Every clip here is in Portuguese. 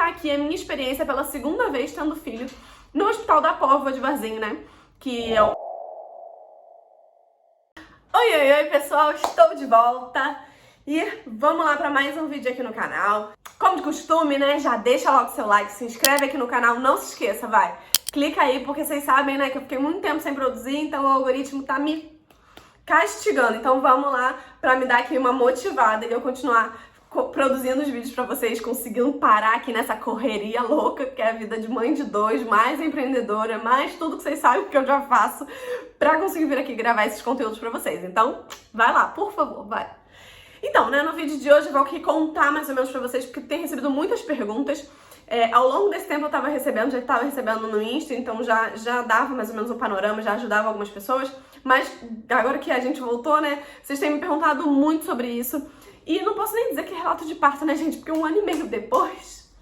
contar aqui a minha experiência pela segunda vez tendo filho no Hospital da Póvoa de Varzim, né? Que é o... Oi, pessoal, estou de volta e vamos lá para mais um vídeo aqui no canal. Como de costume, né, já deixa logo seu like, se inscreve aqui no canal, não se esqueça, vai. Clica aí, porque vocês sabem, né, que eu fiquei muito tempo sem produzir, então o algoritmo tá me castigando. Então vamos lá para me dar aqui uma motivada e eu continuar produzindo os vídeos pra vocês, conseguindo parar aqui nessa correria louca que é a vida de mãe de dois, mais empreendedora, mais tudo que vocês sabem que eu já faço pra conseguir vir aqui gravar esses conteúdos pra vocês. Então, vai lá, por favor, vai. Então, né, no vídeo de hoje eu vou aqui contar mais ou menos pra vocês, porque tem recebido muitas perguntas. Ao longo desse tempo eu já estava recebendo no Insta, então já dava mais ou menos um panorama, já ajudava algumas pessoas. Mas agora que a gente voltou, né, vocês têm me perguntado muito sobre isso. E não posso nem dizer que é relato de parto, né, gente? Porque 1 ano e meio depois,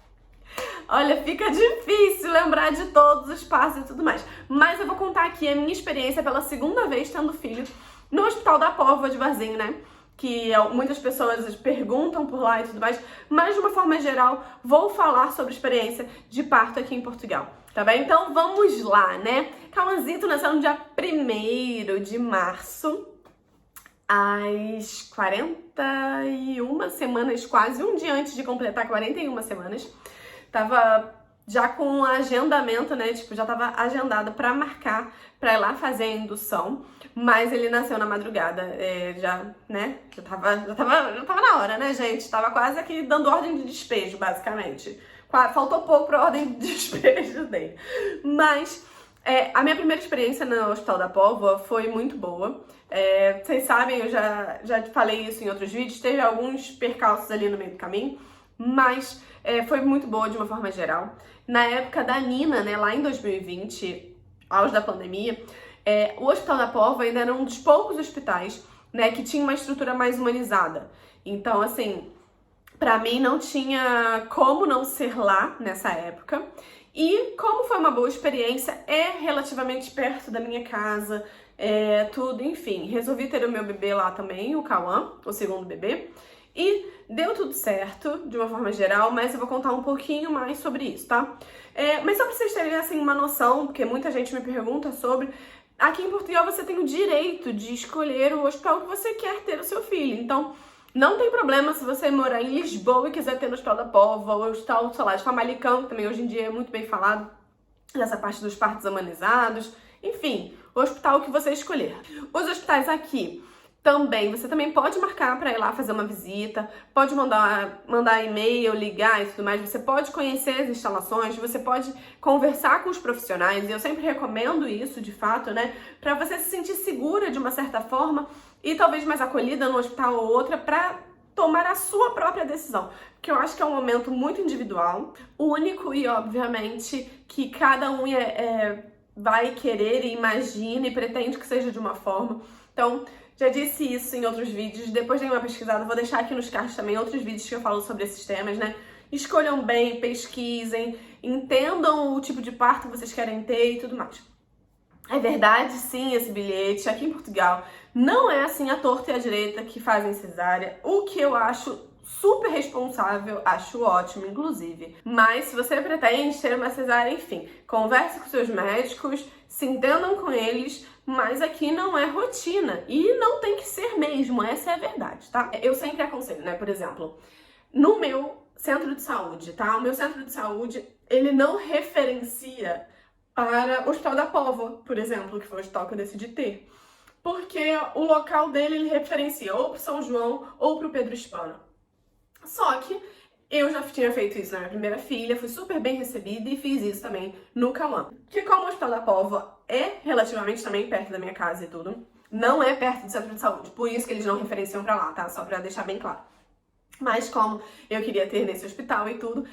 olha, fica difícil lembrar de todos os passos e tudo mais. Mas eu vou contar aqui a minha experiência pela segunda vez tendo filho no Hospital da Póvoa de Varzim, né? Que muitas pessoas perguntam por lá e tudo mais. Mas, de uma forma geral, vou falar sobre a experiência de parto aqui em Portugal, tá bem? Então, vamos lá, né? Cauãzito nasceu no dia 1º de março. Às 41 semanas, quase um dia antes de completar 41 semanas, tava já com um agendamento, né, tipo, já tava agendada pra marcar, pra ir lá fazer a indução, mas ele nasceu na madrugada, já tava na hora, né, gente, tava quase aqui dando ordem de despejo, basicamente, faltou pouco pra ordem de despejo dele, mas... a minha primeira experiência no Hospital da Póvoa foi muito boa. Vocês sabem, eu já falei isso em outros vídeos, teve alguns percalços ali no meio do caminho, mas foi muito boa de uma forma geral. Na época da Nina, né, lá em 2020, auge da pandemia, o Hospital da Póvoa ainda era um dos poucos hospitais, né, que tinha uma estrutura mais humanizada. Então, assim, pra mim não tinha como não ser lá nessa época. E como foi uma boa experiência, é relativamente perto da minha casa, tudo, enfim. Resolvi ter o meu bebê lá também, o Cauã, o segundo bebê. E deu tudo certo, de uma forma geral, mas eu vou contar um pouquinho mais sobre isso, tá? Mas só pra vocês terem, assim, uma noção, porque muita gente me pergunta sobre... Aqui em Portugal você tem o direito de escolher o hospital que você quer ter o seu filho, então... Não tem problema se você morar em Lisboa e quiser ter no Hospital da Póvoa, ou o Hospital, sei lá, de Famalicão, que também hoje em dia é muito bem falado, nessa parte dos partos humanizados. Enfim, o hospital que você escolher. Os hospitais aqui também, você também pode marcar para ir lá fazer uma visita, pode mandar e-mail, ligar e tudo mais, você pode conhecer as instalações, você pode conversar com os profissionais, e eu sempre recomendo isso, de fato, né, para você se sentir segura de uma certa forma, e talvez mais acolhida num hospital ou outra para tomar a sua própria decisão. Porque eu acho que é um momento muito individual, único e, obviamente, que cada um vai querer e imagina e pretende que seja de uma forma. Então, já disse isso em outros vídeos, depois dei uma pesquisada, vou deixar aqui nos cards também outros vídeos que eu falo sobre esses temas, né? Escolham bem, pesquisem, entendam o tipo de parto que vocês querem ter e tudo mais. É verdade, sim, esse bilhete aqui em Portugal não é assim a torta e a direita que fazem cesárea, o que eu acho super responsável, acho ótimo, inclusive. Mas se você pretende ter uma cesárea, enfim, converse com seus médicos, se entendam com eles, mas aqui não é rotina e não tem que ser mesmo, essa é a verdade, tá? Eu sempre aconselho, né, por exemplo, no meu centro de saúde, tá? O meu centro de saúde, ele não referencia para o Hospital da Póvoa, por exemplo, que foi o hospital que eu decidi ter. Porque o local dele, ele referencia ou para São João ou para o Pedro Hispano. Só que eu já tinha feito isso na minha primeira filha, fui super bem recebida e fiz isso também no Cauã. Que como o Hospital da Póvoa é relativamente também perto da minha casa e tudo, não é perto do centro de saúde, por isso que eles não referenciam para lá, tá? Só para deixar bem claro. Mas como eu queria ter nesse hospital e tudo,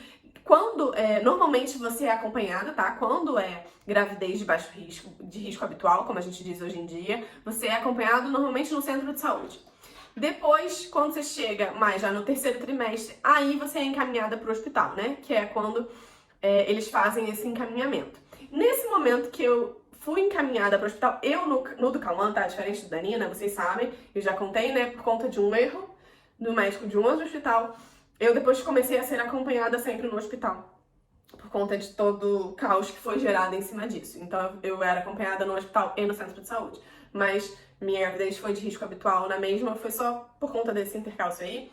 quando, normalmente você é acompanhada, tá? Quando é gravidez de baixo risco, de risco habitual, como a gente diz hoje em dia, você é acompanhado normalmente no centro de saúde. Depois, quando você chega mais já no 3º trimestre, aí você é encaminhada para o hospital, né? Que é quando eles fazem esse encaminhamento. Nesse momento que eu fui encaminhada para o hospital, eu no do Cauã, tá? Diferente do da Nina, vocês sabem, eu já contei, né? Por conta de um erro do médico de um outro hospital, eu depois comecei a ser acompanhada sempre no hospital. por conta de todo o caos que foi gerado em cima disso. Então eu era acompanhada no hospital e no centro de saúde, mas minha gravidez foi de risco habitual na mesma, foi só por conta desse intercalço aí.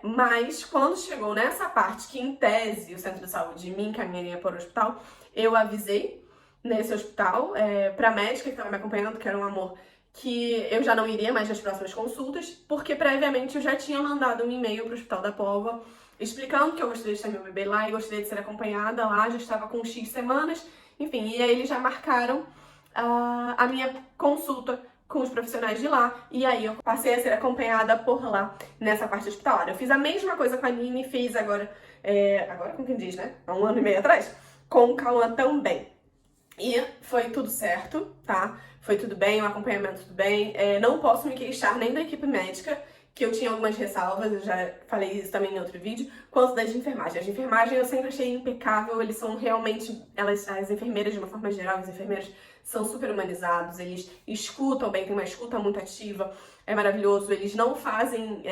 Mas quando chegou nessa parte que, em tese, o centro de saúde me encaminharia para o hospital, eu avisei nesse hospital para a médica que estava me acompanhando, que era um amor, que eu já não iria mais nas próximas consultas, porque previamente eu já tinha mandado um e-mail para o Hospital da Pova explicando que eu gostaria de ter meu bebê lá e gostaria de ser acompanhada lá, já estava com X semanas, enfim, e aí eles já marcaram a minha consulta com os profissionais de lá, e aí eu passei a ser acompanhada por lá nessa parte hospitalar. Eu fiz a mesma coisa com a Nini, fiz agora com quem diz, né? Há 1 ano e meio atrás, com o Cauã também. E foi tudo certo, tá? Foi tudo bem, o acompanhamento tudo bem. Não posso me queixar nem da equipe médica, que eu tinha algumas ressalvas, eu já falei isso também em outro vídeo, quanto das de enfermagem. As de enfermagem eu sempre achei impecável, eles são realmente, as enfermeiras de uma forma geral, os enfermeiros são super humanizados, eles escutam bem, tem uma escuta muito ativa, é maravilhoso, eles não fazem...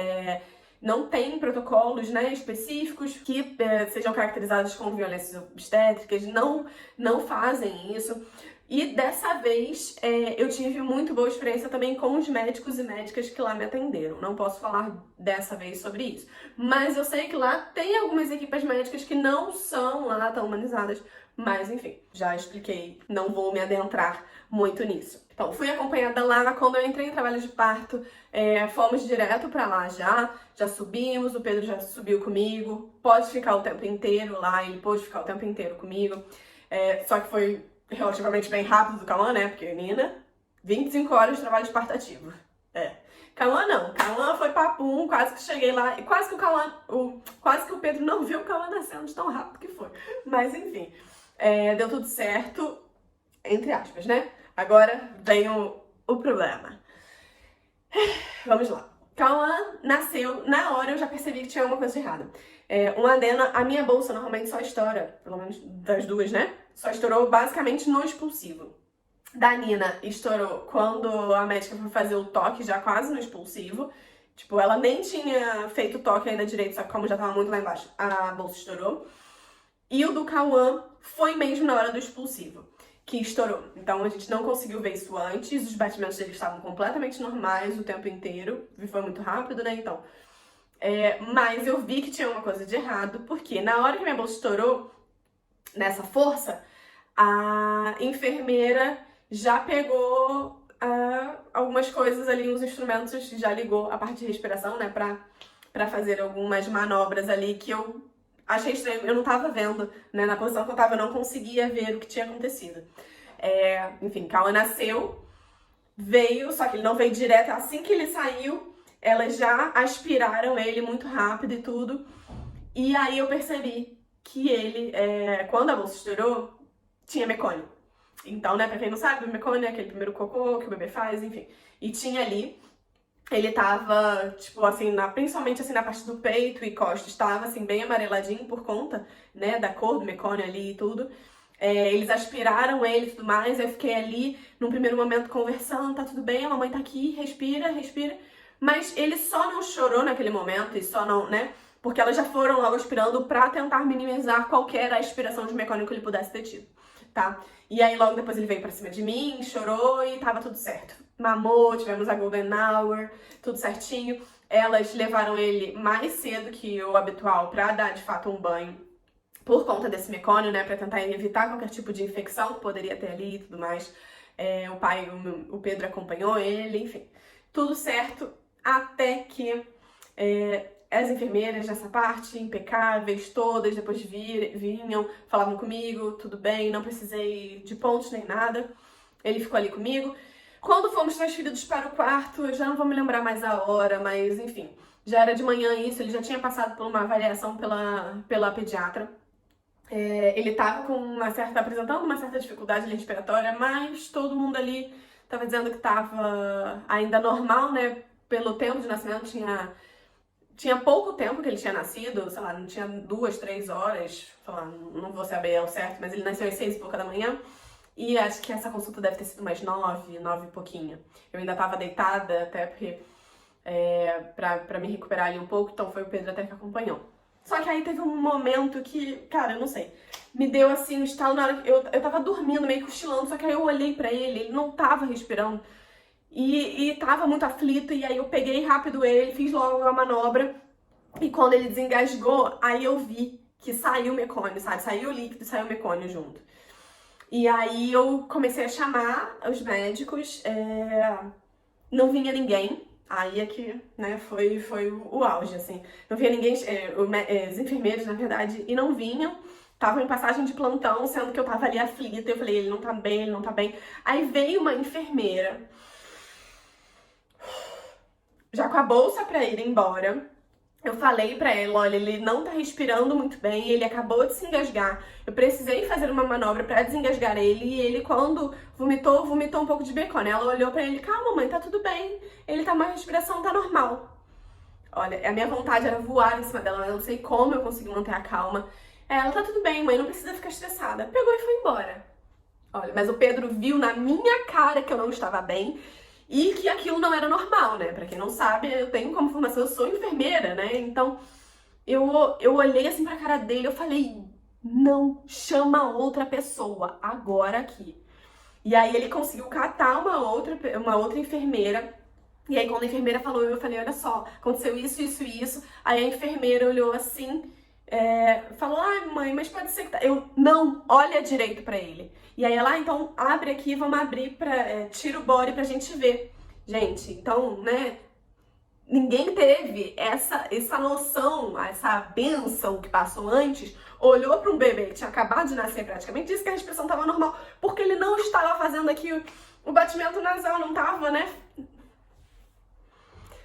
não tem protocolos, né, específicos que sejam caracterizados como violências obstétricas, não fazem isso. E dessa vez eu tive muito boa experiência também com os médicos e médicas que lá me atenderam. Não posso falar dessa vez sobre isso. Mas eu sei que lá tem algumas equipes médicas que não são lá tão humanizadas. Mas enfim, já expliquei, não vou me adentrar muito nisso. Então, fui acompanhada lá quando eu entrei em trabalho de parto, fomos direto pra lá já subimos, o Pedro já subiu comigo, pode ficar o tempo inteiro lá, ele pôde ficar o tempo inteiro comigo, só que foi relativamente bem rápido do Cauã, né, porque menina, 25 horas de trabalho de parto ativo. Cauã não, Cauã foi papum, quase que cheguei lá, e quase que o Pedro não viu o Cauã nascendo de tão rápido que foi, mas enfim, deu tudo certo, entre aspas, né? Agora vem o problema. Vamos lá. Cauã nasceu, na hora eu já percebi que tinha uma coisa errada. Um adeno, a minha bolsa normalmente só estoura, pelo menos das duas, né? Só estourou basicamente no expulsivo. Da Nina estourou quando a médica foi fazer o toque, já quase no expulsivo. Tipo, ela nem tinha feito o toque ainda direito, só que como já tava muito lá embaixo, a bolsa estourou. E o do Cauã foi mesmo na hora do expulsivo que estourou. Então a gente não conseguiu ver isso antes, os batimentos dele estavam completamente normais o tempo inteiro, e foi muito rápido, né, então. Mas eu vi que tinha uma coisa de errado, porque na hora que minha bolsa estourou, nessa força, a enfermeira já pegou algumas coisas ali, uns instrumentos, já ligou a parte de respiração, né, pra fazer algumas manobras ali que eu achei estranho, eu não tava vendo, né, na posição que eu tava, eu não conseguia ver o que tinha acontecido. Enfim, Cauã nasceu, veio, só que ele não veio direto, assim que ele saiu, elas já aspiraram ele muito rápido e tudo, e aí eu percebi que ele, quando a bolsa estourou, tinha mecônio. Então, né, pra quem não sabe, o mecônio é aquele primeiro cocô que o bebê faz, enfim, e tinha ali. Ele tava, tipo, assim, principalmente assim na parte do peito e costas, tava assim bem amareladinho por conta, né, da cor do mecônio ali e tudo. Eles aspiraram ele e tudo mais, eu fiquei ali num primeiro momento conversando, tá tudo bem, a mamãe tá aqui, respira, respira. Mas ele só não chorou naquele momento e só não, né, porque elas já foram logo aspirando pra tentar minimizar qualquer aspiração de mecônio que ele pudesse ter tido, tá? E aí logo depois ele veio pra cima de mim, chorou e tava tudo certo. Mamou, tivemos a Golden Hour, tudo certinho. Elas levaram ele mais cedo que o habitual pra dar de fato um banho por conta desse mecônio, né, pra tentar evitar qualquer tipo de infecção que poderia ter ali e tudo mais. O pai, o Pedro acompanhou ele, enfim, tudo certo até que as enfermeiras nessa parte, impecáveis, todas, depois vinham, falavam comigo, tudo bem, não precisei de pontos nem nada. Ele ficou ali comigo. Quando fomos transferidos para o quarto, eu já não vou me lembrar mais a hora, mas enfim, já era de manhã isso, ele já tinha passado por uma avaliação pela pediatra. Ele tava apresentando uma certa dificuldade respiratória, mas todo mundo ali tava dizendo que tava ainda normal, né? Pelo tempo de nascimento, tinha pouco tempo que ele tinha nascido, sei lá, não tinha 2, 3 horas, sei lá, não vou saber ao certo, mas ele nasceu às 6 e pouca da manhã. E acho que essa consulta deve ter sido mais 9 e pouquinho. Eu ainda tava deitada, até porque pra me recuperar ali um pouco, então foi o Pedro até que acompanhou. Só que aí teve um momento que, cara, eu não sei, me deu assim um estalo na hora que eu tava dormindo, meio cochilando, só que aí eu olhei pra ele não tava respirando e tava muito aflito, e aí eu peguei rápido ele, fiz logo a manobra, e quando ele desengasgou, aí eu vi que saiu o mecônio, sabe? Saiu o líquido e saiu o mecônio junto. E aí eu comecei a chamar os médicos, não vinha ninguém. Aí é que, né, foi o auge, assim. Não vinha ninguém, os enfermeiros, na verdade, e não vinham. Estavam em passagem de plantão, sendo que eu tava ali aflita. Eu falei, ele não tá bem, ele não tá bem. Aí veio uma enfermeira, já com a bolsa pra ir embora. Eu falei pra ele, olha, ele não tá respirando muito bem, ele acabou de se engasgar. Eu precisei fazer uma manobra pra desengasgar ele, e ele, quando vomitou um pouco de bacon. Ela olhou pra ele, calma, mãe, tá tudo bem. Ele tá, uma respiração tá normal. Olha, a minha vontade era voar em cima dela, mas eu não sei como eu consegui manter a calma. Ela, tá tudo bem, mãe, não precisa ficar estressada. Pegou e foi embora. Olha, mas o Pedro viu na minha cara que eu não estava bem e que aquilo não era normal, né? Pra quem não sabe, eu tenho como formação, eu sou enfermeira, né? Então, eu olhei assim pra cara dele, eu falei, não chama outra pessoa, agora aqui. E aí ele conseguiu catar uma outra enfermeira. E aí quando a enfermeira falou, eu falei, olha só, aconteceu isso, isso e isso. Aí a enfermeira olhou assim, falou, ai mãe, mas pode ser que tá... Eu, não, olha direito pra ele. E aí ela, então abre aqui, vamos abrir tira o body pra gente ver. Gente, então, né, ninguém teve essa noção, essa bênção que passou antes, olhou para um bebê que tinha acabado de nascer praticamente, disse que a respiração estava normal, porque ele não estava fazendo aqui o batimento nasal, não estava, né?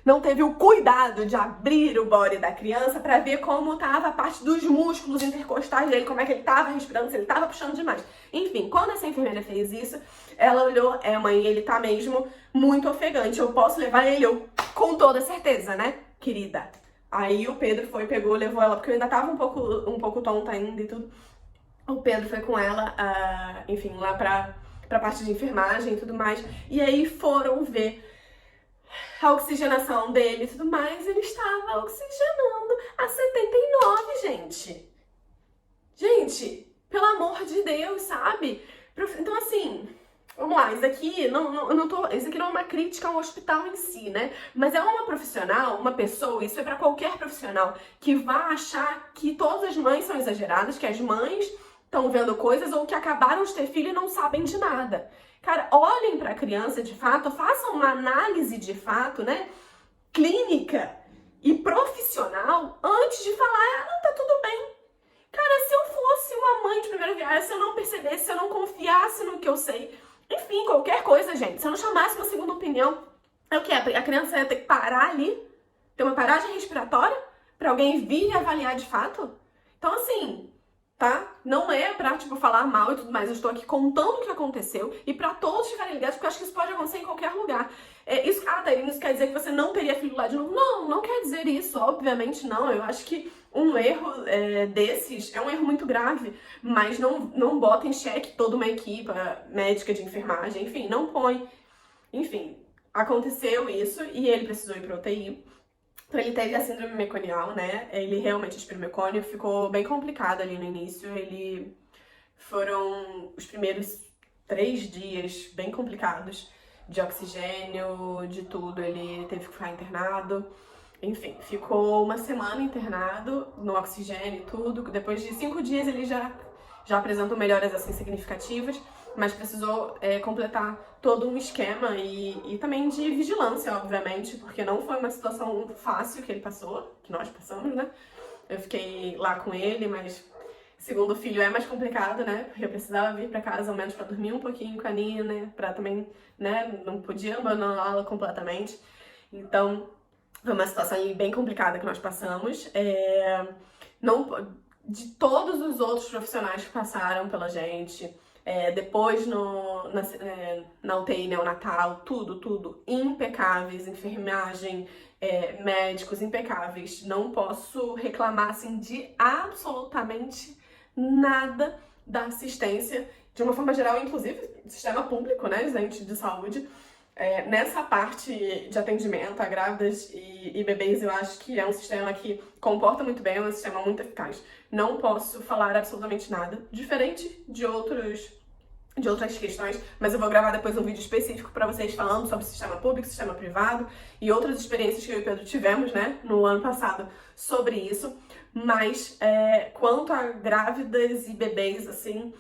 Não teve o cuidado de abrir o body da criança para ver como estava a parte dos músculos intercostais dele, como é que ele estava respirando, se ele estava puxando demais. Enfim, quando essa enfermeira fez isso, ela olhou, mãe, ele tá mesmo muito ofegante, eu posso levar ele? Eu, com toda certeza, né, querida? Aí o Pedro foi, pegou, levou ela, porque eu ainda tava um pouco tonta ainda e tudo. O Pedro foi com ela, enfim, lá pra parte de enfermagem e tudo mais. E aí foram ver a oxigenação dele e tudo mais, ele estava oxigenando a 79, gente. Gente, pelo amor de Deus, sabe? Então, assim, vamos lá, isso aqui isso aqui não é uma crítica ao hospital em si, né? Mas é uma profissional, uma pessoa, isso é pra qualquer profissional, que vai achar que todas as mães são exageradas, que as mães estão vendo coisas ou que acabaram de ter filho e não sabem de nada. Cara, olhem pra criança de fato, façam uma análise de fato, né? Clínica e profissional antes de falar, não, tá tudo bem. Cara, se eu fosse uma mãe de primeira viagem, se eu não percebesse, se eu não confiasse no que eu sei, enfim, qualquer coisa, gente, se eu não chamasse uma segunda opinião, é o que? A criança ia ter que parar ali, ter uma paragem respiratória, pra alguém vir e avaliar de fato? Então, assim, tá? Não é pra, tipo, falar mal e tudo mais. Eu estou aqui contando o que aconteceu e pra todos ficarem ligados, porque eu acho que isso pode acontecer em qualquer lugar. Thaíra, isso quer dizer que você não teria filho lá de novo? Não, não quer dizer isso, obviamente não. Eu acho que um erro desses é um erro muito grave, mas não bota em xeque toda uma equipe médica de enfermagem, enfim, não põe. Enfim, aconteceu isso e ele precisou ir pra UTI. Então ele teve a síndrome meconial, né? Ele realmente, o mecônio ficou bem complicado ali no início. Foram os primeiros 3 dias bem complicados, de oxigênio, de tudo. Ele teve que ficar internado. Enfim, ficou uma semana internado no oxigênio e tudo. Depois de 5 dias ele já apresentou melhoras assim significativas, mas precisou completar todo um esquema e também de vigilância, obviamente, porque não foi uma situação fácil que ele passou, que nós passamos, né? Eu fiquei lá com ele, mas segundo filho é mais complicado, né? Porque eu precisava vir pra casa ao menos pra dormir um pouquinho com a Nina, pra também, né? Não podia abandoná-la completamente. Então, foi uma situação aí bem complicada que nós passamos. De todos os outros profissionais que passaram pela gente, depois na UTI neonatal, tudo impecáveis, enfermagem, médicos impecáveis. Não posso reclamar assim de absolutamente nada da assistência, de uma forma geral, inclusive sistema público, né, gente, de saúde. Nessa parte de atendimento a grávidas e bebês, eu acho que é um sistema que comporta muito bem, é um sistema muito eficaz. Não posso falar absolutamente nada, diferente de outras questões, mas eu vou gravar depois um vídeo específico para vocês falando sobre sistema público, sistema privado e outras experiências que eu e o Pedro tivemos, né, no ano passado sobre isso. Mas quanto a grávidas e bebês, assim,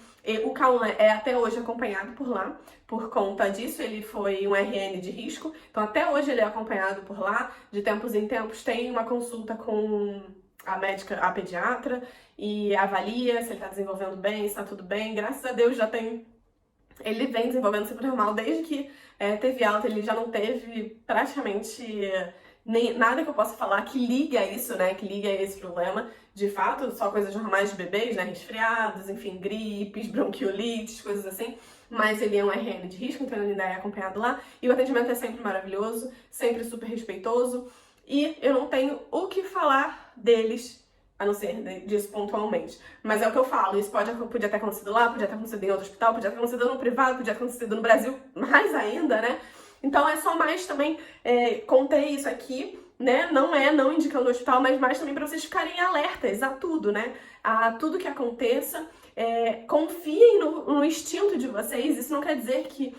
o Cauã é até hoje acompanhado por lá, por conta disso ele foi um RN de risco, então até hoje ele é acompanhado por lá, de tempos em tempos tem uma consulta com a médica, a pediatra, e avalia se ele tá desenvolvendo bem, se tá tudo bem, graças a Deus ele vem desenvolvendo sempre normal, desde que teve alta, ele já não teve praticamente nem nada que eu possa falar que ligue a isso, né, que ligue a esse problema. De fato, só coisas normais de bebês, né, resfriados, enfim, gripes, bronquiolites, coisas assim. Mas ele é um RN de risco, então ele ainda é acompanhado lá. E o atendimento é sempre maravilhoso, sempre super respeitoso. E eu não tenho o que falar deles, a não ser disso pontualmente. Mas é o que eu falo, isso podia ter acontecido lá, podia ter acontecido em outro hospital, podia ter acontecido no privado, podia ter acontecido no Brasil, mais ainda, né? Então é só mais também, contei isso aqui, né? Não indicando o hospital, mas mais também para vocês ficarem alertas a tudo, né? A tudo que aconteça. Confiem no instinto de vocês. Isso não quer dizer que,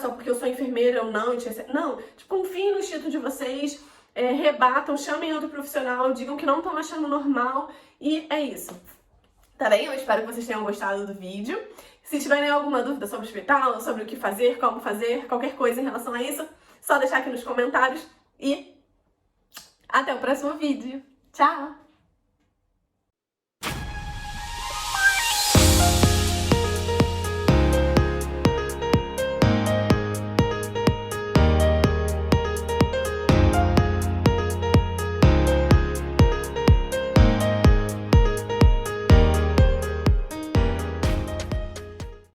só porque eu sou enfermeira eu não, não, tipo, confiem no instinto de vocês, rebatam, chamem outro profissional, digam que não estão achando normal e é isso. Tá bem? Eu espero que vocês tenham gostado do vídeo. Se tiverem alguma dúvida sobre o hospital, sobre o que fazer, como fazer, qualquer coisa em relação a isso, só deixar aqui nos comentários e até o próximo vídeo. Tchau!